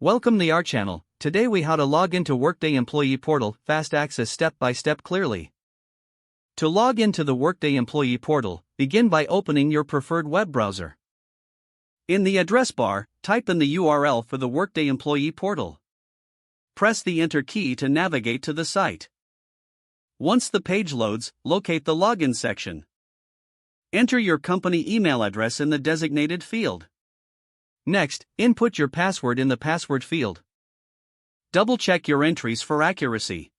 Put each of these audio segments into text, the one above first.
Welcome to our channel. Today we how to log into Workday Employee Portal, fast access step by step clearly. To log into the Workday Employee Portal, begin by opening your preferred web browser. In the address bar, type in the URL for the Workday Employee Portal. Press the Enter key to navigate to the site. Once the page loads, locate the Login section. Enter your company email address in the designated field. Next, input your password in the password field. Double-check your entries for accuracy.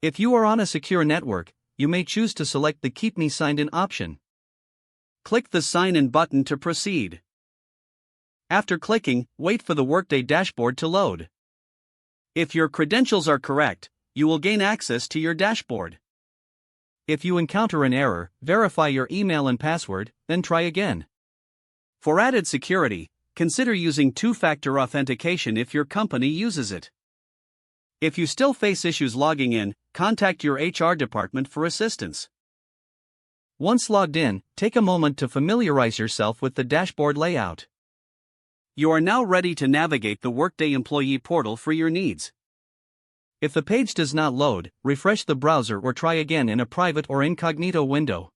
If you are on a secure network, you may choose to select the Keep Me Signed In option. Click the Sign In button to proceed. After clicking, wait for the Workday dashboard to load. If your credentials are correct, you will gain access to your dashboard. If you encounter an error, verify your email and password, then try again. For added security, consider using two-factor authentication if your company uses it. If you still face issues logging in, contact your HR department for assistance. Once logged in, take a moment to familiarize yourself with the dashboard layout. You are now ready to navigate the Workday Employee Portal for your needs. If the page does not load, refresh the browser or try again in a private or incognito window.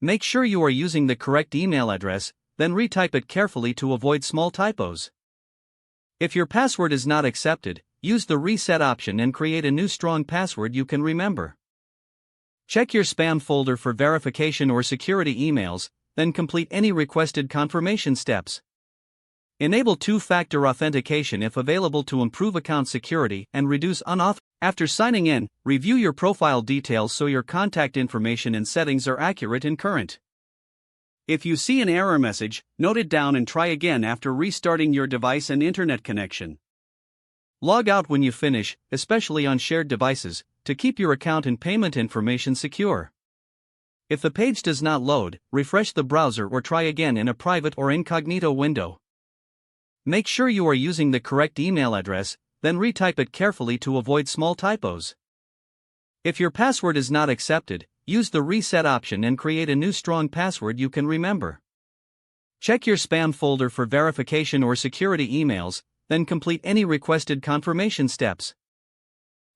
Make sure you are using the correct email address, then retype it carefully to avoid small typos. If your password is not accepted, use the Reset option and create a new strong password you can remember. Check your spam folder for verification or security emails, then complete any requested confirmation steps. Enable two-factor authentication if available to improve account security and reduce unauthorized. After signing in, review your profile details so your contact information and settings are accurate and current. If you see an error message, note it down and try again after restarting your device and internet connection. Log out when you finish, especially on shared devices, to keep your account and payment information secure. If the page does not load, refresh the browser or try again in a private or incognito window. Make sure you are using the correct email address, then retype it carefully to avoid small typos. If your password is not accepted, use the Reset option and create a new strong password you can remember. Check your spam folder for verification or security emails, then complete any requested confirmation steps.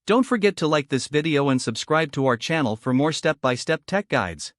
Don't forget to like this video and subscribe to our channel for more step-by-step tech guides.